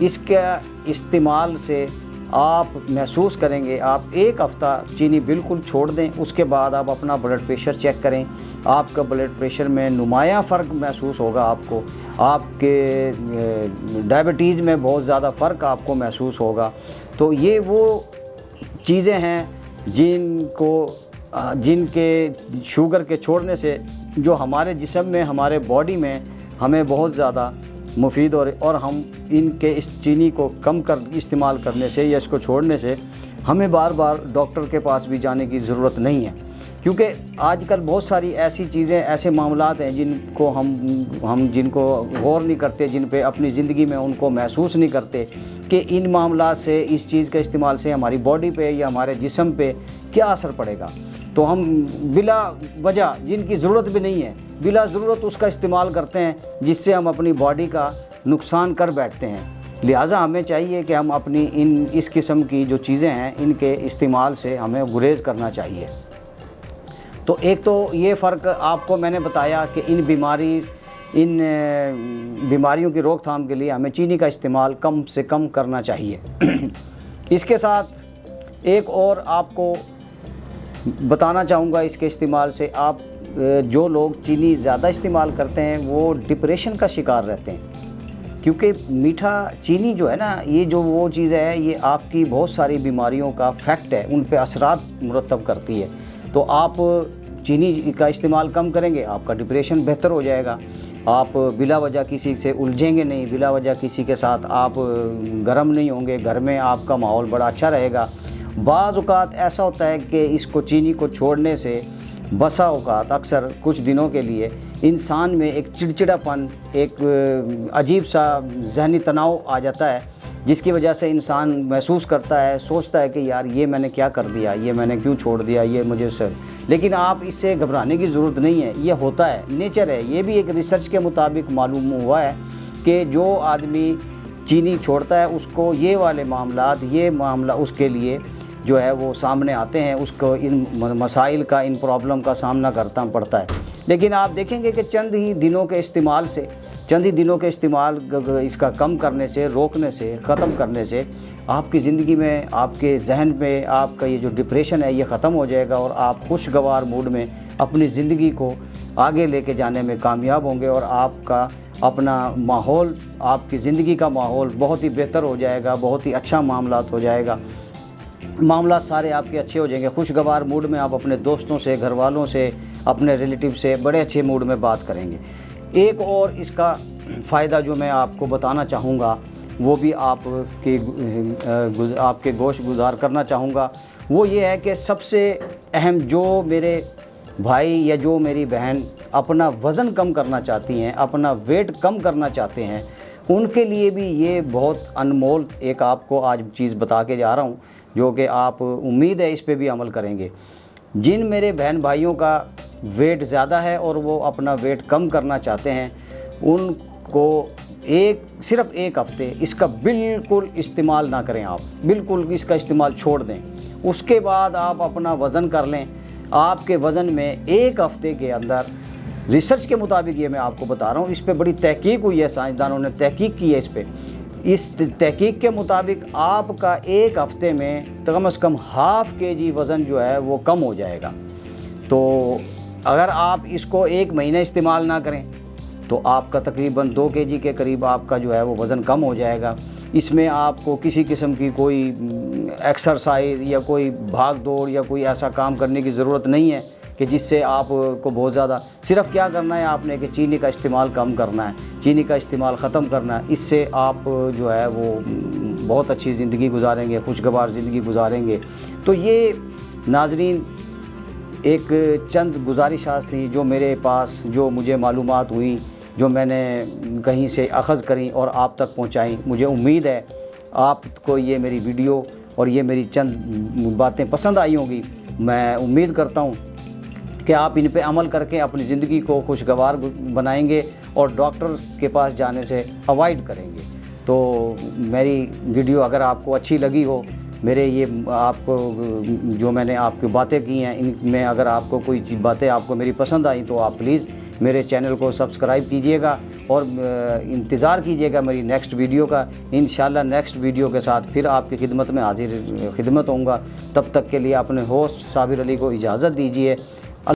اس کا استعمال سے آپ محسوس کریں گے، آپ 1 ہفتہ چینی بالکل چھوڑ دیں، اس کے بعد آپ اپنا بلڈ پریشر چیک کریں، آپ کا بلڈ پریشر میں نمایاں فرق محسوس ہوگا آپ کو، آپ کے ڈائبٹیز میں بہت زیادہ فرق آپ کو محسوس ہوگا۔ تو یہ وہ چیزیں ہیں جن کے شوگر کے چھوڑنے سے جو ہمارے جسم میں، ہمارے باڈی میں ہمیں بہت زیادہ مفید اور ہم ان کے اس چینی کو کم استعمال کرنے سے یا اس کو چھوڑنے سے ہمیں بار بار ڈاکٹر کے پاس بھی جانے کی ضرورت نہیں ہے، کیونکہ آج کل بہت ساری ایسی چیزیں، ایسے معاملات ہیں جن کو ہم جن کو غور نہیں کرتے، جن پہ اپنی زندگی میں ان کو محسوس نہیں کرتے کہ ان معاملات سے، اس چیز کے استعمال سے ہماری باڈی پہ یا ہمارے جسم پہ کیا اثر پڑے گا۔ تو ہم بلا وجہ، جن کی ضرورت بھی نہیں ہے، بلا ضرورت اس کا استعمال کرتے ہیں، جس سے ہم اپنی باڈی کا نقصان کر بیٹھتے ہیں۔ لہٰذا ہمیں چاہیے کہ ہم اپنی اس قسم کی جو چیزیں ہیں ان کے استعمال سے ہمیں گریز کرنا چاہیے۔ تو ایک تو یہ فرق آپ کو میں نے بتایا کہ ان بیماریوں کی روک تھام کے لیے ہمیں چینی کا استعمال کم سے کم کرنا چاہیے۔ اس کے ساتھ ایک اور آپ کو بتانا چاہوں گا، اس کے استعمال سے آپ جو لوگ چینی زیادہ استعمال کرتے ہیں وہ ڈپریشن کا شکار رہتے ہیں، کیونکہ میٹھا چینی جو ہے نا، یہ جو وہ چیز ہے، یہ آپ کی بہت ساری بیماریوں کا فیکٹ ہے، ان پہ اثرات مرتب کرتی ہے۔ تو آپ چینی کا استعمال کم کریں گے، آپ کا ڈپریشن بہتر ہو جائے گا، آپ بلا وجہ کسی سے الجھیں گے نہیں، بلا وجہ کسی کے ساتھ آپ گرم نہیں ہوں گے، گھر میں آپ کا ماحول بڑا اچھا رہے گا۔ بعض اوقات ایسا ہوتا ہے کہ اس کو چینی کو چھوڑنے سے بسا اوقات اکثر کچھ دنوں کے لیے انسان میں ایک چڑچڑاپن، ایک عجیب سا ذہنی تناؤ آ جاتا ہے، جس کی وجہ سے انسان محسوس کرتا ہے، سوچتا ہے کہ یار یہ میں نے کیا کر دیا، یہ میں نے کیوں چھوڑ دیا، یہ مجھے سے۔ لیکن آپ اس سے گھبرانے کی ضرورت نہیں ہے، یہ ہوتا ہے، نیچر ہے۔ یہ بھی ایک ریسرچ کے مطابق معلوم ہوا ہے کہ جو آدمی چینی چھوڑتا ہے اس کو یہ والے معاملات، یہ معاملہ اس کے لیے جو ہے وہ سامنے آتے ہیں، اس کو ان مسائل کا، ان پرابلم کا سامنا کرنا پڑتا ہے۔ لیکن آپ دیکھیں گے کہ چند ہی دنوں کے استعمال اس کا کم کرنے سے، روکنے سے، ختم کرنے سے آپ کی زندگی میں، آپ کے ذہن میں آپ کا یہ جو ڈپریشن ہے یہ ختم ہو جائے گا، اور آپ خوشگوار موڈ میں اپنی زندگی کو آگے لے کے جانے میں کامیاب ہوں گے، اور آپ کا اپنا ماحول، آپ کی زندگی کا ماحول بہت ہی بہتر ہو جائے گا، بہت ہی اچھا معاملات ہو جائے گا، معاملات سارے آپ کے اچھے ہو جائیں گے۔ خوشگوار موڈ میں آپ اپنے دوستوں سے، گھر والوں سے، اپنے ریلیٹیو سے بڑے اچھے موڈ میں بات کریں گے۔ ایک اور اس کا فائدہ جو میں آپ کو بتانا چاہوں گا، وہ بھی آپ کے گوش گزار کرنا چاہوں گا، وہ یہ ہے کہ سب سے اہم، جو میرے بھائی یا جو میری بہن اپنا وزن کم کرنا چاہتی ہیں، اپنا ویٹ کم کرنا چاہتے ہیں، ان کے لیے بھی یہ بہت انمول ایک آپ کو آج چیز بتا کے جا رہا ہوں، جو کہ آپ امید ہے اس پہ بھی عمل کریں گے۔ جن میرے بہن بھائیوں کا ویٹ زیادہ ہے اور وہ اپنا ویٹ کم کرنا چاہتے ہیں، ان کو صرف ایک ہفتے اس کا بالکل استعمال نہ کریں، آپ بالکل اس کا استعمال چھوڑ دیں۔ اس کے بعد آپ اپنا وزن کر لیں، آپ کے وزن میں ایک ہفتے کے اندر، ریسرچ کے مطابق یہ میں آپ کو بتا رہا ہوں، اس پہ بڑی تحقیق ہوئی ہے، سائنسدانوں نے تحقیق کی ہے اس پہ، اس تحقیق کے مطابق آپ کا ایک ہفتے میں کم از کم ½ kg وزن جو ہے وہ کم ہو جائے گا۔ تو اگر آپ اس کو 1 مہینہ استعمال نہ کریں تو آپ کا تقریباً 2 kg کے قریب آپ کا جو ہے وہ وزن کم ہو جائے گا۔ اس میں آپ کو کسی قسم کی کوئی ایکسرسائز یا کوئی بھاگ دوڑ یا کوئی ایسا کام کرنے کی ضرورت نہیں ہے کہ جس سے آپ کو بہت زیادہ، صرف کیا کرنا ہے آپ نے کہ چینی کا استعمال کم کرنا ہے، چینی کا استعمال ختم کرنا ہے۔ اس سے آپ جو ہے وہ بہت اچھی زندگی گزاریں گے، خوشگوار زندگی گزاریں گے۔ تو یہ ناظرین ایک چند گزارشات تھیں جو میرے پاس، جو مجھے معلومات ہوئی، جو میں نے کہیں سے اخذ کریں اور آپ تک پہنچائیں۔ مجھے امید ہے آپ کو یہ میری ویڈیو اور یہ میری چند باتیں پسند آئی ہوں گی۔ میں امید کرتا ہوں کہ آپ ان پہ عمل کر کے اپنی زندگی کو خوشگوار بنائیں گے اور ڈاکٹر کے پاس جانے سے اوائڈ کریں گے۔ تو میری ویڈیو اگر آپ کو اچھی لگی ہو، میرے یہ آپ کو جو میں نے آپ کی باتیں کی ہیں، ان میں اگر آپ کو کوئی باتیں آپ کو میری پسند آئیں تو آپ پلیز میرے چینل کو سبسکرائب کیجیے گا اور انتظار کیجیے گا میری نیکسٹ ویڈیو کا. انشاءاللہ نیکسٹ ویڈیو کے ساتھ پھر آپ کی خدمت میں حاضر خدمت ہوں گا. تب تک کے لیے اپنے ہوسٹ صابر علی کو اجازت دیجیے.